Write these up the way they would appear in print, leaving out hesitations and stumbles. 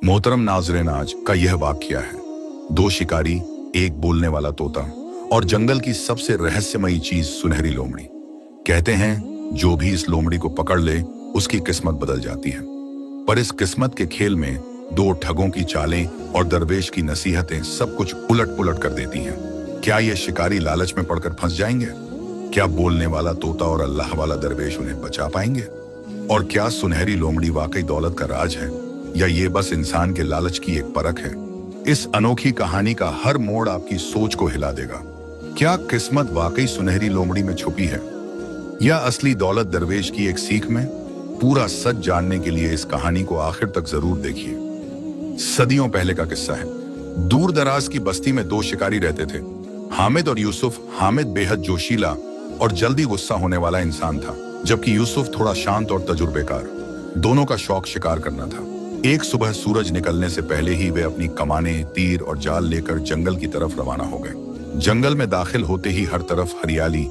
मोहतरम नाज़रीन, आज का यह वाक़या है दो शिकारी, एक बोलने वाला तोता और जंगल की सबसे रहस्यमयी चीज सुनहरी लोमड़ी। कहते हैं जो भी इस लोमड़ी को पकड़ ले उसकी किस्मत बदल जाती है। पर इस किस्मत के खेल में दो ठगों की चालें और दरवेश की नसीहतें सब कुछ उलट पुलट कर देती हैं। क्या ये शिकारी लालच में पड़कर फंस जाएंगे? क्या बोलने वाला तोता और अल्लाह वाला दरवेश उन्हें बचा पाएंगे? और क्या सुनहरी लोमड़ी वाकई दौलत का राज है या ये बस इंसान के लालच की एक परख है? इस अनोखी कहानी का हर मोड़ आपकी सोच को हिला देगा। क्या किस्मत वाकई सुनहरी लोमड़ी में छुपी है या असली दौलत दरवेश की एक सीख में? पूरा सच जानने के लिए इस कहानी को आखिर तक जरूर देखिए। सदियों पहले का किस्सा है। दूर दराज की बस्ती में दो शिकारी रहते थे, हामिद और यूसुफ। हामिद बेहद जोशीला और जल्दी गुस्सा होने वाला इंसान था, जबकि यूसुफ थोड़ा शांत और तजुर्बेकार। दोनों का शौक शिकार करना था। एक सुबह सूरज निकलने से पहले ही वे अपनी कमानें, तीर और जाल लेकर जंगल की तरफ रवाना हो गए। जंगल में दाखिल होते ही हर तरफ हरियाली,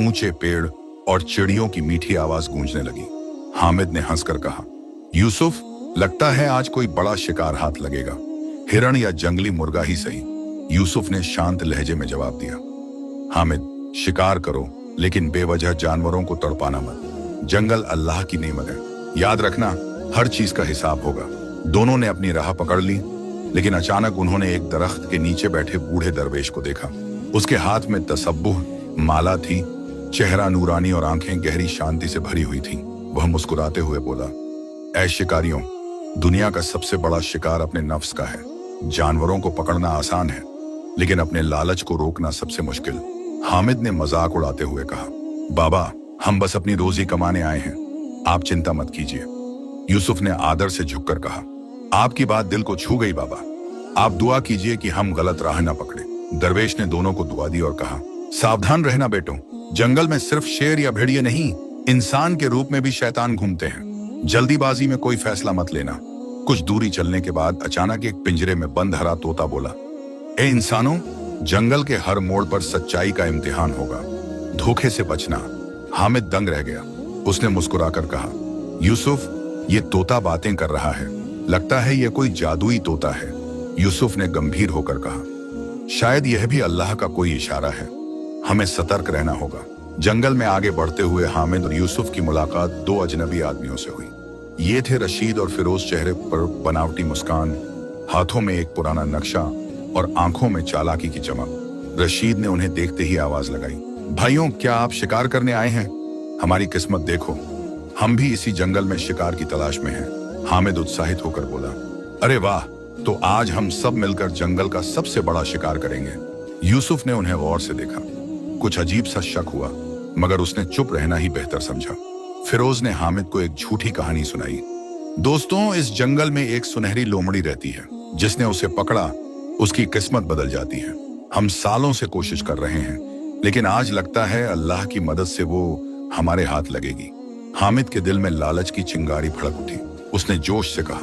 ऊंचे पेड़ और चिड़ियों की मीठी आवाज गूंजने लगी। हामिद ने हंसकर कहा, यूसुफ, लगता है आज कोई बड़ा शिकार हाथ लगेगा, हिरण या जंगली मुर्गा ही सही। यूसुफ ने शांत लहजे में जवाब दिया, हामिद, शिकार करो लेकिन बेवजह जानवरों को तड़पाना मत। जंगल अल्लाह की नेमत है, याद रखना हर चीज का हिसाब होगा। दोनों ने अपनी राह पकड़ ली, लेकिन अचानक उन्होंने एक दरख्त के नीचे बैठे बूढ़े दरवेश को देखा। उसके हाथ में तसब्बुह माला थी, चेहरा नूरानी और आंखें गहरी शांति से भरी हुई थीं। वह मुस्कुराते हुए बोला, ऐ शिकारियों, दुनिया का सबसे बड़ा शिकार अपने नफ्स का है। जानवरों को पकड़ना आसान है, लेकिन अपने लालच को रोकना सबसे मुश्किल। हामिद ने मजाक उड़ाते हुए कहा, बाबा, हम बस अपनी रोजी कमाने आए हैं, आप चिंता मत कीजिए। यूसुफ ने आदर से झुककर कहा, आपकी बात दिल को छू गई बाबा, आप दुआ कीजिए कि हम गलत राह न पकड़े। दरवेश ने दोनों को दुआ दी और कहा, सावधान रहना बेटो, जंगल में सिर्फ शेर या भेड़िए नहीं, इंसान के रूप में भी शैतान घूमते हैं। जल्दीबाजी में कोई फैसला मत लेना। कुछ दूरी चलने के बाद अचानक एक पिंजरे में बंद हरा तोता बोला, ए इंसानों, जंगल के हर मोड़ पर सच्चाई का इम्तिहान होगा, धोखे से बचना। हामिद दंग रह गया। उसने मुस्कुराकर कहा, यूसुफ, ये तोता बातें कर रहा है, लगता है ये कोई जादुई तोता है। यूसुफ ने गंभीर होकर कहा, शायद यह भी अल्लाह का कोई इशारा है, हमें सतर्क रहना होगा। जंगल में आगे बढ़ते हुए हामिद और यूसुफ की मुलाकात दो अजनबी आदमियों से हुई। ये थे रशीद और फिरोज, चेहरे पर बनावटी मुस्कान, हाथों में एक पुराना नक्शा और आंखों में चालाकी की चमक। रशीद ने उन्हें देखते ही आवाज लगाई, भाइयों, क्या आप शिकार करने आए हैं? हमारी किस्मत देखो, हम भी इसी जंगल में शिकार की तलाश में हैं। हामिद उत्साहित होकर बोला, अरे वाह, तो आज हम सब मिलकर जंगल का सबसे बड़ा शिकार करेंगे। यूसुफ ने उन्हें गौर से देखा। कुछ अजीब सा शक हुआ, मगर उसने चुप रहना ही बेहतर समझा। फिरोज ने हामिद को एक झूठी कहानी सुनाई। दोस्तों, इस जंगल में एक सुनहरी लोमड़ी रहती है, जिसने उसे पकड़ा उसकी किस्मत बदल जाती है। हम सालों से कोशिश कर रहे हैं, लेकिन आज लगता है अल्लाह की मदद से वो हमारे हाथ लगेगी। हामिद के दिल में लालच की चिंगारी भड़क उठी। उसने जोश से कहा,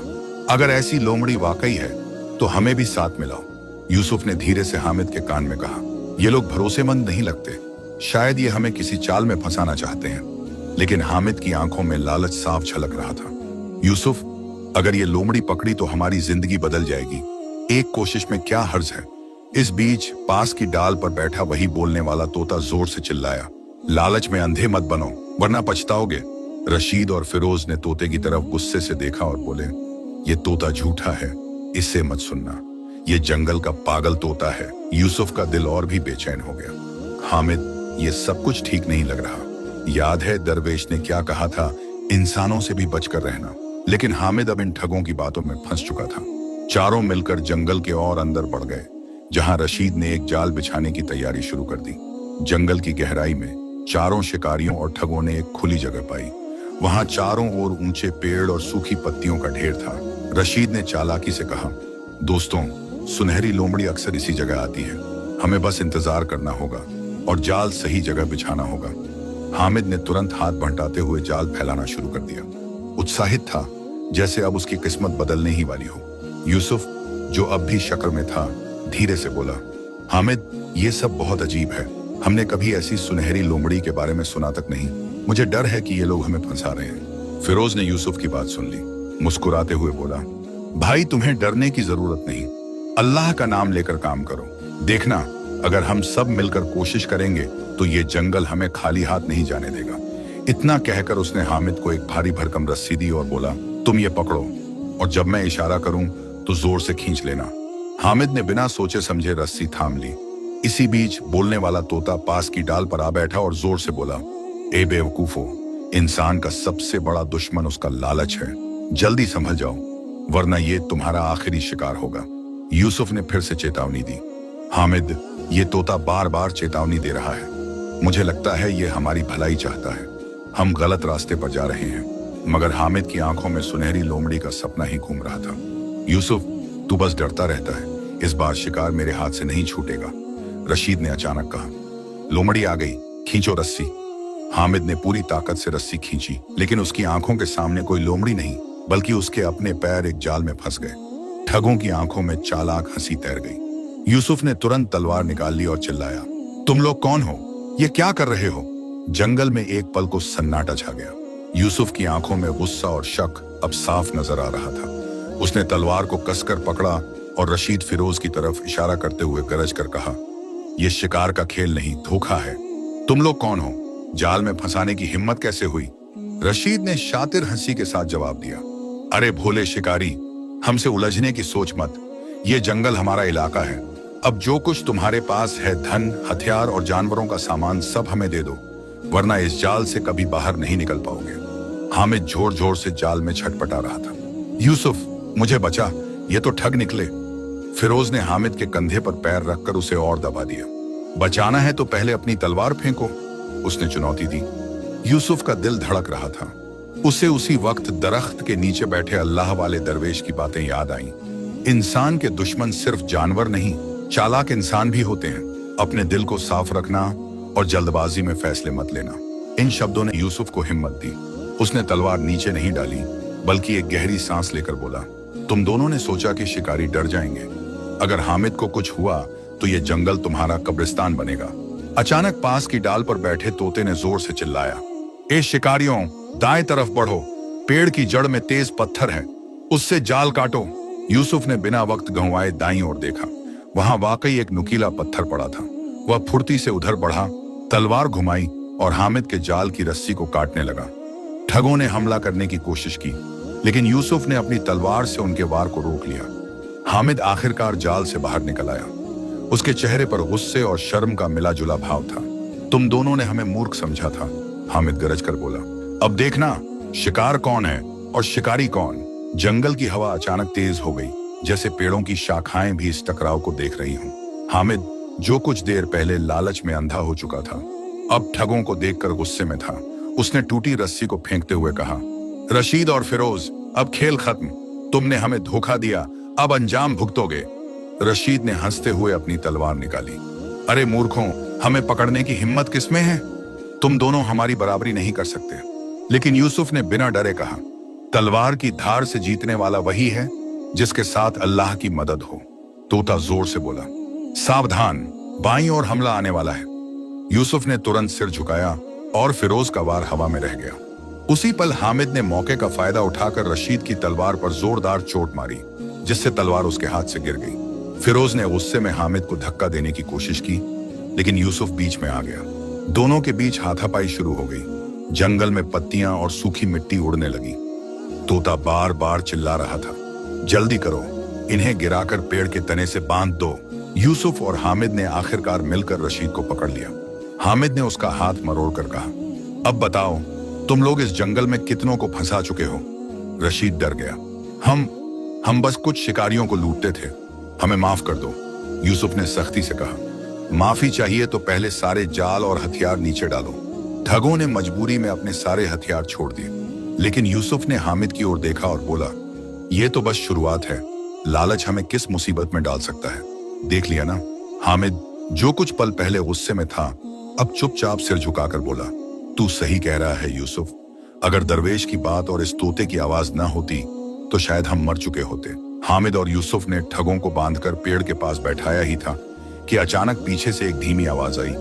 अगर ऐसी लोमड़ी वाकई है तो हमें भी साथ मिलाओ। यूसुफ ने धीरे से हामिद के कान में कहा, ये लोग भरोसेमंद नहीं लगते, शायद ये हमें किसी चाल में फंसाना चाहते हैं। लेकिन हामिद की आंखों में लालच साफ झलक रहा था। यूसुफ, अगर ये लोमड़ी पकड़ी तो हमारी जिंदगी बदल जाएगी, एक कोशिश में क्या हर्ज है? इस बीच पास की डाल पर बैठा वही बोलने वाला तोता जोर से चिल्लाया, लालच में अंधे मत बनो वरना पछताओगे। रशीद और फिरोज ने तोते की तरफ गुस्से से देखा और बोले, ये तोता झूठा है, इससे मत सुनना, ये जंगल का पागल तोता है। यूसुफ का दिल और भी बेचैन हो गया। हामिद, ये सब कुछ ठीक नहीं लग रहा। याद है दरवेश ने क्या कहा था, इंसानों से भी बचकर रहना। लेकिन हामिद अब इन ठगों की बातों में फंस चुका था। चारों मिलकर जंगल के और अंदर बढ़ गए, जहां रशीद ने एक जाल बिछाने की तैयारी शुरू कर दी। जंगल की गहराई में चारों शिकारियों और ठगों ने एक खुली जगह पाई। वहां चारों ओर ऊंचे पेड़ और सूखी पत्तियों का ढेर था। रशीद ने चालाकी से कहा, दोस्तों, सुनहरी लोमड़ी अक्सर इसी जगह आती है, हमें बस इंतजार करना होगा और जाल सही जगह बिछाना होगा। हामिद ने तुरंत हाथ बंटाते हुए जाल फैलाना शुरू कर दिया। उत्साहित था, जैसे अब उसकी किस्मत बदलने ही वाली हो। यूसुफ, जो अब भी शक्र में था, धीरे से बोला, हामिद, ये सब बहुत अजीब है, हमने कभी ऐसी सुनहरी लोमड़ी के बारे में सुना तक नहीं, मुझे डर है कि ये लोग हमें फंसा रहे हैं। फिरोज ने यूसुफ की बात सुन ली, मुस्कुराते हुए बोला, भाई तुम्हें डरने की जरूरत नहीं, अल्लाह का नाम लेकर काम करो। देखना, अगर हम सब मिलकर कोशिश करेंगे तो ये जंगल हमें खाली हाथ नहीं जाने देगा। इतना कहकर उसने हामिद को एक भारी भरकम रस्सी दी और बोला, तुम ये पकड़ो और जब मैं इशारा करूं तो जोर से खींच लेना। हामिद ने बिना सोचे समझे रस्सी थाम ली। इसी बीच बोलने वाला तोता पास की डाल पर आ बैठा और जोर से बोला, ए बेवकूफो, इंसान का सबसे बड़ा दुश्मन उसका लालच है, जल्दी संभल जाओ वरना ये तुम्हारा आखिरी शिकार होगा। यूसुफ ने फिर से चेतावनी दी। हामिद, ये तोता बार बार चेतावनी दे रहा है, मुझे लगता है ये हमारी भलाई चाहता है, हम गलत रास्ते पर जा रहे हैं। मगर हामिद की आंखों में सुनहरी लोमड़ी का सपना ही घूम रहा था। यूसुफ, तू बस डरता रहता है, इस बार शिकार मेरे हाथ से नहीं छूटेगा, रशीद ने अचानक कहा। लोमड़ी आ गई, खींचो रस्सी। हामिद ने पूरी ताकत से रस्सी खींची, लेकिन उसकी आंखों के सामने कोई लोमड़ी नहीं बल्कि उसके अपने पैर एक जाल में फंस गए। ठगों की आंखों में चालाक हंसी तैर गई। यूसुफ ने तुरंत तलवार निकाल ली और चिल्लाया, तुम लोग कौन हो? ये क्या कर रहे हो? जंगल में एक पल को सन्नाटा छा गया। यूसुफ की आंखों में गुस्सा और शक अब साफ नजर आ रहा था। उसने तलवार को कसकर पकड़ा और रशीद फिरोज की तरफ इशारा करते हुए गरज कर कहा, यह शिकार का खेल नहीं, धोखा है। तुम लोग कौन हो? जाल में फंसाने की हिम्मत कैसे हुई? रशीद ने शातिर हंसी के साथ जवाब दिया, अरे भोले शिकारी, हमसे उलझने की सोच मत, ये जंगल हमारा इलाका है। अब जो कुछ तुम्हारे पास है, धन, हथियार और जानवरों का सामान, सब हमें दे दो, वरना इस जाल से कभी बाहर नहीं निकल पाओगे। हामिद जोर जोर से जाल में छटपटा रहा था। यूसुफ, मुझे बचा, ये तो ठग निकले। फिरोज ने हामिद के कंधे पर पैर रखकर उसे और दबा दिया। बचाना है तो पहले अपनी तलवार फेंको, उसने चुनौती दी। यूसुफ का दिल धड़क रहा था। उसे उसी वक्त दरख्त के नीचे बैठे अल्लाह वाले दरवेश की बातें याद आईं। इंसान के दुश्मन सिर्फ जानवर नहीं, चालाक इंसान भी होते हैं। अपने दिल को साफ रखना और जल्दबाजी में फैसले मत लेना। इन शब्दों ने यूसुफ को हिम्मत दी। उसने तलवार नीचे नहीं डाली बल्कि एक गहरी सांस लेकर बोला, तुम दोनों ने सोचा कि शिकारी डर जाएंगे। अगर हामिद को कुछ हुआ तो ये जंगल तुम्हारा कब्रिस्तान बनेगा। अचानक पास की डाल पर बैठे तोते ने जोर से चिल्लाया, ए शिकारियों, दाएं तरफ बढ़ो, पेड़ की जड़ में तेज पत्थर है, उससे जाल काटो। यूसुफ ने बिना वक्त गंवाए दाईं ओर देखा। वहां वाकई एक नुकीला पत्थर पड़ा था। वह फुर्ती से उधर बढ़ा, तलवार घुमाई और हामिद के जाल की रस्सी को काटने लगा। ठगों ने हमला करने की कोशिश की, लेकिन यूसुफ ने अपनी तलवार से उनके वार को रोक लिया। हामिद आखिरकार जाल से बाहर निकल आया। उसके चेहरे पर गुस्से और शर्म का मिला जुला भाव था। तुम दोनों ने हमें मूर्ख समझा था, हामिद गरज कर बोला। अब देखना शिकार कौन है और शिकारी कौन। जंगल की हवा अचानक तेज हो गई, जैसे पेड़ों की शाखाएं भी इस टकराव को देख रही हों। हामिद, जो कुछ देर पहले लालच में अंधा हो चुका था, अब ठगों को देखकर गुस्से में था। उसने टूटी रस्सी को फेंकते हुए कहा, रशीद और फिरोज, अब खेल खत्म। तुमने हमें धोखा दिया, अब अंजाम भुगतोगे। रशीद ने हंसते हुए अपनी तलवार निकाली। अरे मूर्खों, हमें पकड़ने की हिम्मत किसमें है? तुम दोनों हमारी बराबरी नहीं कर सकते। लेकिन यूसुफ ने बिना डरे कहा, तलवार की धार से जीतने वाला वही है जिसके साथ अल्लाह की मदद हो। तोता जोर से बोला, सावधान, बाईं ओर हमला आने वाला है। यूसुफ ने तुरंत सिर झुकाया और फिरोज का वार हवा में रह गया। उसी पल हामिद ने मौके का फायदा उठाकर रशीद की तलवार पर जोरदार चोट मारी, जिससे तलवार उसके हाथ से गिर गई। फिरोज ने गुस्से में हामिद को धक्का देने की कोशिश की, लेकिन यूसुफ बीच में आ गया। दोनों के बीच हाथापाई शुरू हो गई। जंगल में पत्तियां और सूखी मिट्टी उड़ने लगी। तोता बार बार चिल्ला रहा था, जल्दी करो, इन्हें गिराकर पेड़ के तने से बांध दो। यूसुफ और हामिद ने आखिरकार मिलकर रशीद को पकड़ लिया। हामिद ने उसका हाथ मरोड़कर कहा, अब बताओ, तुम लोग इस जंगल में कितनों को फंसा चुके हो? रशीद डर गया। हम बस कुछ शिकारियों को लूटते थे, हमें माफ कर दो, यूसुफ ने सख्ती से कहा। माफी चाहिए तो पहले सारे जाल और हथियार नीचे डालो। ठगों ने मजबूरी में अपने सारे हथियार छोड़ दिए, लेकिन यूसुफ ने हामिद की ओर देखा और बोला, यह तो बस शुरुआत है, लालच हमें किस मुसीबत में डाल सकता है, देख लिया ना। हामिद, जो कुछ पल पहले गुस्से में था, अब चुपचाप सिर झुकाकर बोला, तू सही कह रहा है यूसुफ, अगर दरवेश की बात और इस तोते की आवाज ना होती तो शायद हम मर चुके होते। हामिद और यूसुफ ने ठगों को बांधकर पेड़ के पास बैठाया ही था कि अचानक पीछे से एक धीमी आवाज आई।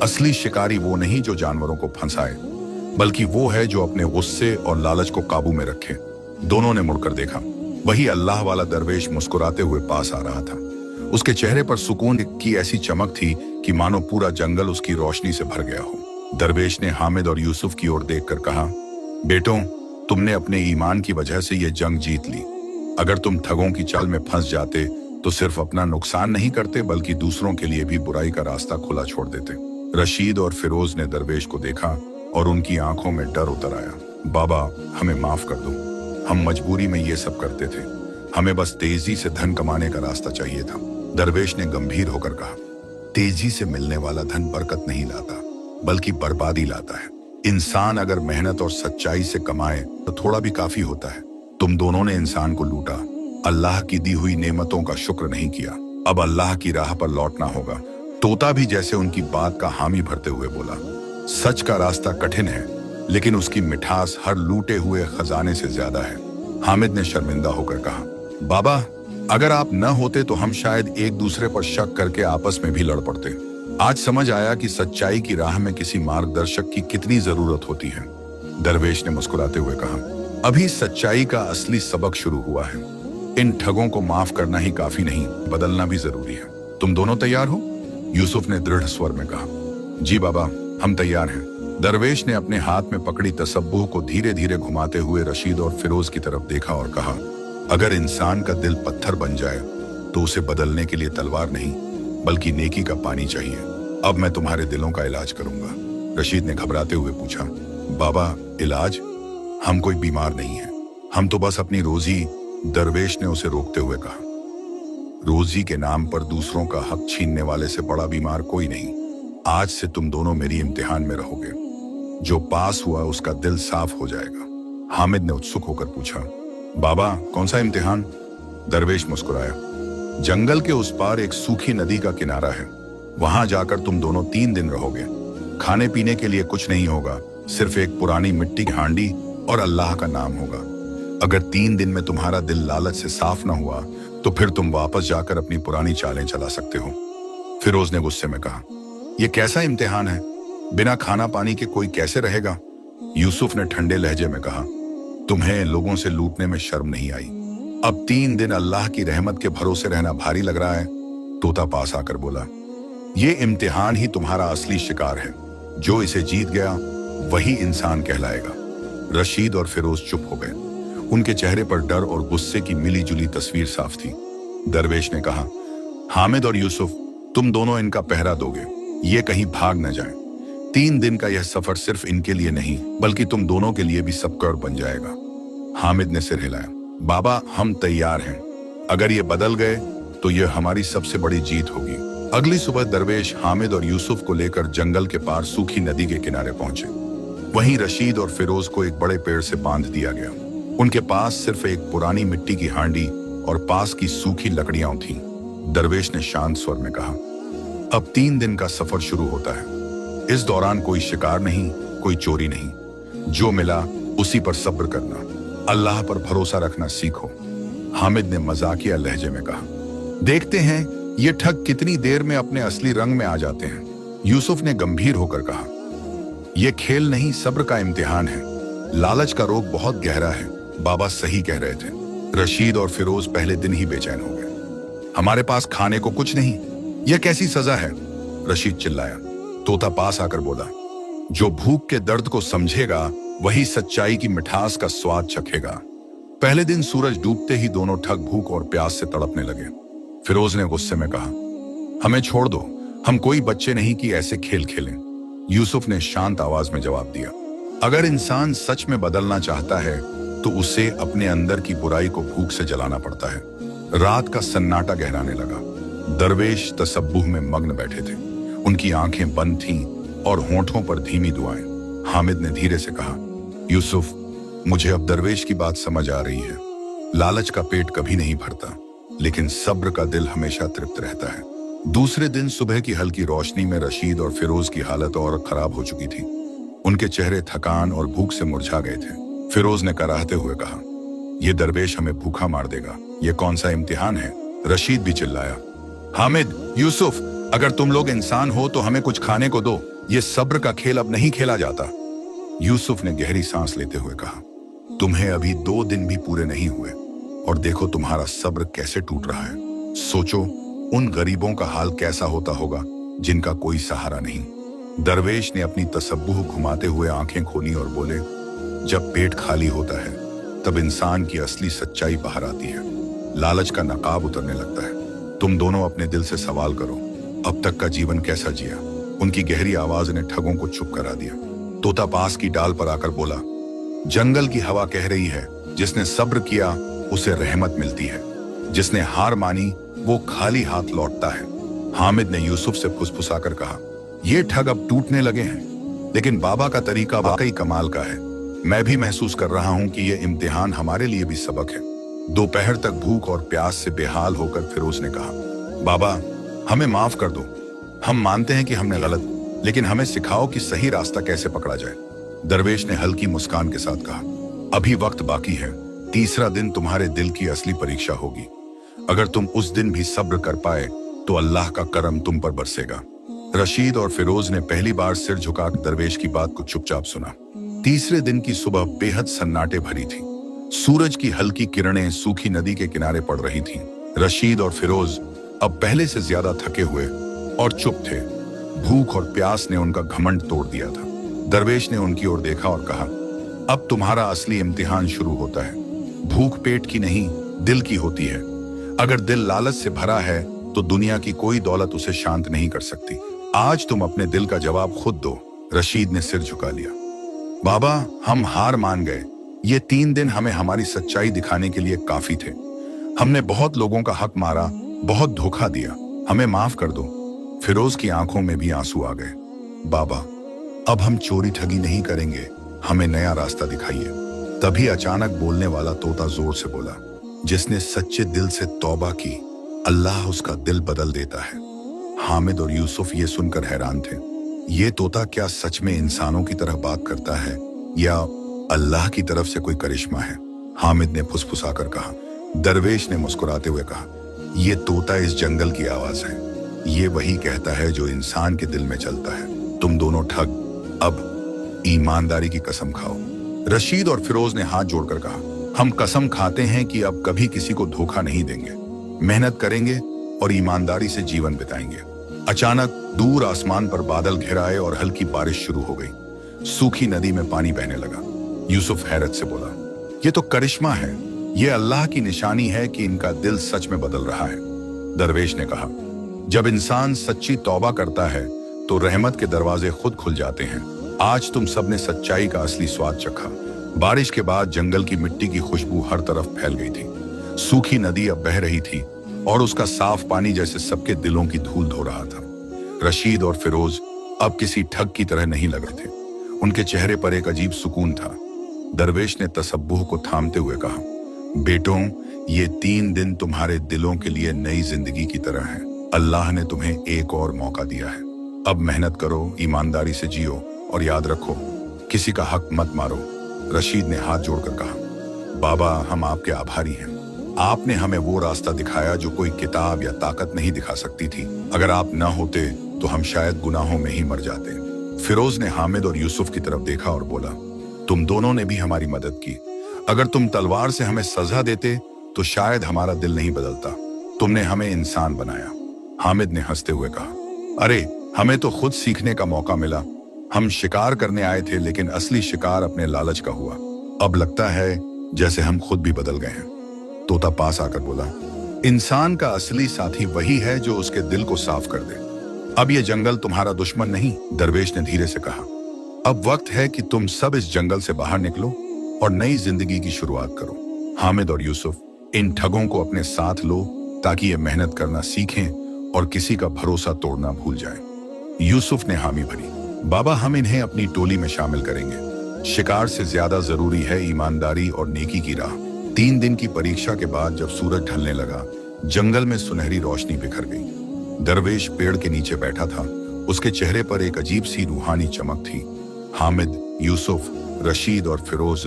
असली शिकारी वो नहीं जो जानवरों को फंसाए, बल्कि वो है जो अपने गुस्से और लालच को काबू में रखे। दोनों ने मुड़कर देखा। वही अल्लाह वाला दरवेश मुस्कुराते हुए पास आ रहा था। उसके चेहरे पर सुकून की ऐसी चमक थी कि मानो पूरा जंगल उसकी रोशनी से भर गया हो। दरवेश ने हामिद और यूसुफ की ओर देखकर कहा, बेटों, तुमने अपने ईमान की वजह से ये जंग जीत ली। अगर तुम ठगों की चाल में फंस जाते तो सिर्फ अपना नुकसान नहीं करते बल्कि दूसरों के लिए भी बुराई का रास्ता खुला छोड़ देते। रशीद और फिरोज ने दरवेश को देखा और उनकी आंखों में डर उतर आया। बाबा, हमें माफ कर दो, हम मजबूरी में ये सब करते थे, हमें बस तेजी से धन कमाने का रास्ता चाहिए था। दरवेश ने गंभीर होकर कहा, तेजी से मिलने वाला धन बरकत नहीं लाता बल्कि बर्बादी लाता है। इंसान अगर मेहनत और सच्चाई से कमाए तो थोड़ा भी काफी होता है। तुम दोनों ने इंसान को लूटा, अल्लाह की दी हुई नेमतों का शुक्र नहीं किया। अब अल्लाह की राह पर लौटना होगा। तोता भी जैसे उनकी बात का हामी भरते हुए बोला, सच का रास्ता कठिन है लेकिन उसकी मिठास हर लूटे हुए खजाने से ज्यादा है। हामिद ने शर्मिंदा होकर कहा, बाबा, अगर आप न होते तो हम शायद एक दूसरे पर शक करके आपस में भी लड़ पड़ते। आज समझ आया कि सच्चाई की राह में किसी मार्गदर्शक की कितनी जरूरत होती है। दरवेश ने मुस्कुराते हुए कहा, अभी सच्चाई का असली सबक शुरू हुआ है। इन ठगों को माफ करना ही काफी नहीं, बदलना भी जरूरी है। तुम दोनों तैयार हो? यूसुफ ने दृढ़ स्वर में कहा। जी बाबा, हम तैयार हैं। दरवेश ने अपने हाथ में पकड़ी तसब्बुह को धीरे धीरे घुमाते हुए रशीद और फिरोज की तरफ देखा और कहा, अगर इंसान का दिल पत्थर बन जाए तो उसे बदलने के लिए तलवार नहीं बल्कि नेकी का पानी चाहिए। अब मैं तुम्हारे दिलों का इलाज करूंगा। रशीद ने घबराते हुए पूछा, बाबा, इलाज? हम कोई बीमार नहीं है, हम तो बस अपनी रोजी। दरवेश ने उसे रोकते हुए कहा, रोजी के नाम पर दूसरों का हक छीनने वाले से बड़ा बीमार कोई नहीं। आज से तुम दोनों मेरी इम्तिहान में रहोगे। जो पास हुआ उसका दिल साफ हो जाएगा। हामिद ने उत्सुक होकर पूछा, बाबा, कौन सा इम्तिहान? दरवेश मुस्कुराया, जंगल के उस पार एक सूखी नदी का किनारा है, वहां जाकर तुम दोनों 3 दिन रहोगे। खाने पीने के लिए कुछ नहीं होगा, सिर्फ एक पुरानी मिट्टी की हांडी और अल्लाह का नाम होगा। अगर 3 दिन में तुम्हारा दिल लालच से साफ ना हुआ तो फिर तुम वापस जाकर अपनी पुरानी चालें चला सकते हो। फिरोज ने गुस्से में कहा, यह कैसा इम्तिहान है? बिना खाना पानी के कोई कैसे रहेगा? यूसुफ ने ठंडे लहजे में कहा, तुम्हें लोगों से लूटने में शर्म नहीं आई? अब 3 दिन अल्लाह की रहमत के भरोसे रहना भारी लग रहा है? तोता पास आकर बोला, ये इम्तिहान ही तुम्हारा असली शिकार है। जो इसे जीत गया वही इंसान कहलाएगा। रशीद और फिरोज चुप हो गए। उनके चेहरे पर डर और गुस्से की मिली जुली तस्वीर साफ थी। दरवेश ने कहा, हामिद और यूसुफ, तुम दोनों इनका पहरा दोगे, ये कहीं भाग न जाए। 3 दिन का यह सफर सिर्फ इनके लिए नहीं बल्कि तुम दोनों के लिए भी सबकर बन जाएगा। हामिद ने सिर हिलाया, बाबा, हम तैयार हैं। अगर ये बदल गए तो यह हमारी सबसे बड़ी जीत होगी। अगली सुबह दरवेश हामिद और यूसुफ को लेकर जंगल के पार सूखी नदी के किनारे पहुंचे। वहीं रशीद और फिरोज को एक बड़े पेड़ से बांध दिया गया। उनके पास सिर्फ एक पुरानी मिट्टी की हांडी और पास की सूखी लकड़ियां थीं। दरवेश ने शांत स्वर में कहा, अब 3 दिन का सफर शुरू होता है। इस दौरान कोई शिकार नहीं, कोई चोरी नहीं। जो मिला उसी पर सब्र करना, अल्लाह पर भरोसा रखना सीखो। हामिद ने मजाकिया लहजे में कहा, देखते हैं ये ठग कितनी देर में अपने असली रंग में आ जाते हैं। यूसुफ ने गंभीर होकर कहा, यह खेल नहीं, सब्र का इम्तिहान है। लालच का रोग बहुत गहरा है। बाबा सही कह रहे थे। रशीद और फिरोज पहले दिन ही बेचैन हो गए। हमारे पास खाने को कुछ नहीं, यह कैसी सजा है? रशीद चिल्लाया। तोता पास आकर बोला, जो भूख के दर्द को समझेगा वही सच्चाई की मिठास का स्वाद चखेगा। पहले दिन सूरज डूबते ही दोनों ठग भूख और प्यास से तड़पने लगे। फिरोज ने गुस्से में कहा, हमें छोड़ दो, हम कोई बच्चे नहीं कि ऐसे खेल खेलें। यूसुफ ने शांत आवाज में जवाब दिया, अगर इंसान सच में बदलना चाहता है तो उसे अपने अंदर की बुराई को भूख से जलाना पड़ता है। रात का सन्नाटा गहराने लगा। दरवेश तसब्बुह में मग्न बैठे थे। उनकी आंखें बंद थीं और होंठों पर धीमी दुआएं। हामिद ने धीरे से कहा, यूसुफ, मुझे अब दरवेश की बात समझ आ रही है। लालच का पेट कभी नहीं भरता, लेकिन सब्र का दिल हमेशा तृप्त रहता है। दूसरे दिन सुबह की हल्की रोशनी में रशीद और फिरोज की हालत और खराब हो चुकी थी। उनके चेहरे थकान और भूख से मुरझा गए थे। फिरोज ने कराहते हुए कहा, यह दरवेश हमें भूखा मार देगा। यह कौन सा इम्तिहान है? रशीद भी चिल्लाया, हामिद, यूसुफ, अगर तुम लोग इंसान हो तो हमें कुछ खाने को दो। यह सब्र का खेल अब नहीं खेला जाता। यूसुफ ने गहरी सांस लेते हुए कहा, तुम्हें अभी 2 दिन भी पूरे नहीं हुए और देखो तुम्हारा सब्र कैसे टूट रहा है। सोचो उन गरीबों का हाल कैसा होता होगा जिनका कोई सहारा नहीं। दरवेश ने अपनी तसब्बुह घुमाते हुए आंखें खोली और बोले, जब पेट खाली होता है तब इंसान की असली सच्चाई बाहर आती है, लालच का नकाब उतरने लगता है। तुम दोनों अपने दिल से सवाल करो, अब तक का जीवन कैसा जिया। उनकी गहरी आवाज ने ठगों को चुप करा दिया। तोता पास की डाल पर आकर बोला, जंगल की हवा कह रही है, जिसने सब्र किया उसे रहमत मिलती है, जिसने हार मानी वो खाली हाथ लौटता है। हामिद ने यूसुफ से फुसफुसाकर कहा, ये ठग अब टूटने लगे हैं, लेकिन बाबा का तरीका वाकई कमाल का है। मैं भी महसूस कर रहा हूं कि ये इम्तिहान हमारे लिए भी सबक है। दोपहर तक भूख और प्यास से बेहाल होकर फिरोज ने कहा, बाबा हमें माफ कर दो, हम मानते हैं कि हमने गलत, लेकिन हमें सिखाओ कि सही रास्ता कैसे पकड़ा जाए। दरवेश ने हल्की मुस्कान के साथ कहा, अभी वक्त बाकी है, तीसरा दिन तुम्हारे दिल की असली परीक्षा होगी। अगर तुम उस दिन भी सब्र कर पाए तो अल्लाह का करम तुम पर बरसेगा। रशीद और फिरोज ने पहली बार सिर झुकाकर दरवेश की बात को चुपचाप सुना। तीसरे दिन की सुबह बेहद सन्नाटे भरी थी। सूरज की हल्की किरणें सूखी नदी के किनारे पड़ रही थीं। रशीद और फिरोज अब पहले से ज्यादा थके हुए और चुप थे। भूख और प्यास ने उनका घमंड तोड़ दिया था। दरवेश ने उनकी ओर देखा और कहा, अब तुम्हारा असली इम्तिहान शुरू होता है। भूख पेट की नहीं, दिल की होती है। अगर दिल लालच से भरा है तो दुनिया की कोई दौलत उसे शांत नहीं कर सकती। आज तुम अपने दिल का जवाब खुद दो। रशीद ने सिर झुका लिया। बाबा हम हार मान गए। ये 3 दिन हमें हमारी सच्चाई दिखाने के लिए काफी थे। हमने बहुत लोगों का हक मारा, बहुत धोखा दिया, हमें माफ कर दो। फिरोज की आंखों में भी आंसू आ गए। बाबा अब हम चोरी ठगी नहीं करेंगे, हमें नया रास्ता दिखाइए। तभी अचानक बोलने वाला तोता जोर से बोला, जिसने सच्चे दिल से तौबा की अल्लाह उसका दिल बदल देता है। हामिद और यूसुफ ये सुनकर हैरान थे। ये तोता क्या सच में इंसानों की तरह बात करता है या अल्लाह की तरफ से कोई करिश्मा है? हामिद ने फुसफुसाकर कहा। दरवेश ने मुस्कुराते हुए कहा, ये तोता इस जंगल की आवाज है। ये वही कहता है जो इंसान के दिल में चलता है। तुम दोनों ठग, अब ईमानदारी की कसम खाओ। रशीद और फिरोज ने हाथ जोड़कर कहा, हम कसम खाते हैं कि अब कभी किसी को धोखा नहीं देंगे, मेहनत करेंगे और ईमानदारी से जीवन बिताएंगे। अचानक दूर आसमान पर बादल घिर आए और हल्की बारिश शुरू हो गई। सूखी नदी में पानी बहने लगा। यूसुफ हैरत से बोला, ये तो करिश्मा है, ये अल्लाह की निशानी है कि इनका दिल सच में बदल रहा है। दरवेश ने कहा, जब इंसान सच्ची तौबा करता है तो रहमत के दरवाजे खुद खुल जाते हैं। आज तुम सबने सच्चाई का असली स्वाद चखा। बारिश के बाद जंगल की मिट्टी की खुशबू हर तरफ फैल गई थी। सूखी नदी अब बह रही थी और उसका साफ पानी जैसे सबके दिलों की धूल धो रहा था। रशीद और फिरोज अब किसी ठग की तरह नहीं लग रहे थे। उनके चेहरे पर एक अजीब सुकून था। दरवेश ने तसब्बुह को थामते हुए कहा, बेटों ये 3 दिन तुम्हारे दिलों के लिए नई जिंदगी की तरह है। अल्लाह ने तुम्हें एक और मौका दिया है। अब मेहनत करो, ईमानदारी से जियो और याद रखो, किसी का हक मत मारो। रशीद ने हाथ जोड़कर कहा, बाबा हम आपके आभारी हैं। आपने हमें वो रास्ता दिखाया जो कोई किताब या ताकत नहीं दिखा सकती थी। अगर आप न होते तो हम शायद गुनाहों में ही मर जाते। फिरोज ने हामिद और यूसुफ की तरफ देखा और बोला, तुम दोनों ने भी हमारी मदद की। अगर तुम तलवार से हमें सजा देते तो शायद हमारा दिल नहीं बदलता। तुमने हमें इंसान बनाया। हामिद ने हंसते हुए कहा, अरे हमें तो खुद सीखने का मौका मिला। हम शिकार करने आए थे लेकिन असली शिकार अपने लालच का हुआ। अब लगता है जैसे हम खुद भी बदल गए हैं। तोता पास आकर बोला, इंसान का असली साथी वही है जो उसके दिल को साफ कर दे। अब ये जंगल तुम्हारा दुश्मन नहीं। दरवेश ने धीरे से कहा, अब वक्त है कि तुम सब इस जंगल से बाहर निकलो और नई जिंदगी की शुरुआत करो। हामिद और यूसुफ इन ठगों को अपने साथ लो ताकि ये मेहनत करना सीखें और किसी का भरोसा तोड़ना भूल जाएं। यूसुफ ने हामी भरी, बाबा हम इन्हें अपनी टोली में शामिल करेंगे। शिकार से ज्यादा जरूरी है ईमानदारी और नेकी की राह। 3 दिन की परीक्षा के बाद जब सूरज ढलने लगा, जंगल में सुनहरी रोशनी बिखर गई। दरवेश पेड़ के नीचे बैठा था। उसके चेहरे पर एक अजीब सी रूहानी चमक थी। हामिद, यूसुफ, रशीद और फिरोज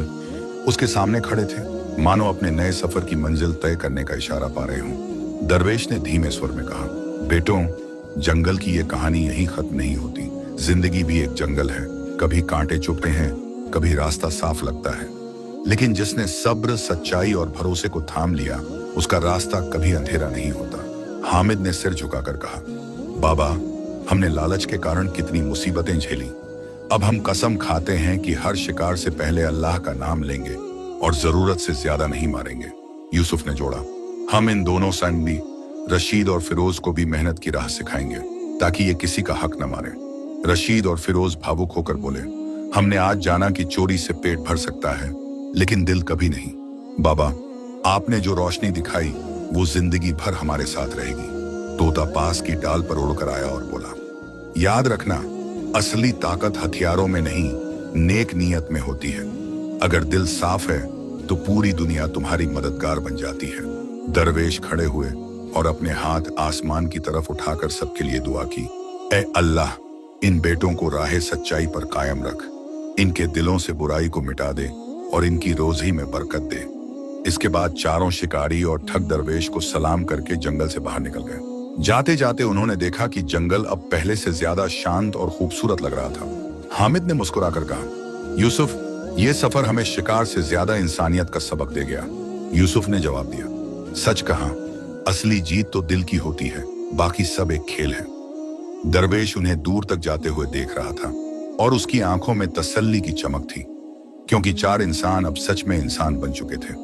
उसके सामने खड़े थे, मानो अपने नए सफर की मंजिल तय करने का इशारा पा रहे हों। दरवेश ने धीमे स्वर में कहा, बेटों जंगल की ये कहानी यहीं खत्म नहीं होती। जिंदगी भी एक जंगल है। कभी कांटे चुभते हैं, कभी रास्ता साफ लगता है। लेकिन जिसने सब्र, सच्चाई और भरोसे को थाम लिया, उसका रास्ता कभी अंधेरा नहीं होता। हामिद ने सिर झुकाकर कहा, बाबा, हमने लालच के कारण कितनी मुसीबतें झेली। अब हम कसम खाते हैं कि हर शिकार से पहले अल्लाह का नाम लेंगे और जरूरत से ज्यादा नहीं मारेंगे। यूसुफ ने जोड़ा, हम इन दोनों संगी रशीद और फिरोज को भी मेहनत की राह सिखाएंगे ताकि ये किसी का हक न मारे। रशीद और फिरोज भावुक होकर बोले, हमने आज जाना कि चोरी से पेट भर सकता है, लेकिन दिल कभी नहीं। बाबा, आपने जो रोशनी दिखाई वो जिंदगी भर हमारे साथ रहेगी। तोता पास की डाल पर उड़कर आया और बोला, याद रखना, असली ताकत हथियारों में नहीं, नेक नीयत में होती है। अगर दिल साफ है तो पूरी दुनिया तुम्हारी मददगार बन जाती है। दरवेश खड़े हुए और अपने हाथ आसमान की तरफ उठाकर सबके लिए दुआ की। ए अल्लाह, इन बेटों को राह सच्चाई पर कायम रख, इनके दिलों से बुराई को मिटा दे और इनकी रोजी में बरकत दे। इसके बाद चारों शिकारी और ठग दरवेश को सलाम करके जंगल से बाहर निकल गए। जाते जाते उन्होंने देखा कि जंगल अब पहले से ज्यादा शांत और खूबसूरत लग रहा था। हामिद ने मुस्कुराकर कहा, यूसुफ, ये सफर हमें शिकार से ज्यादा इंसानियत का सबक दे गया। यूसुफ ने जवाब दिया, सच कहा, असली जीत तो दिल की होती है, बाकी सब एक खेल है। दरवेश उन्हें दूर तक जाते हुए देख रहा था और उसकी आंखों में तसल्ली की चमक थी, क्योंकि चार इंसान अब सच में इंसान बन चुके थे।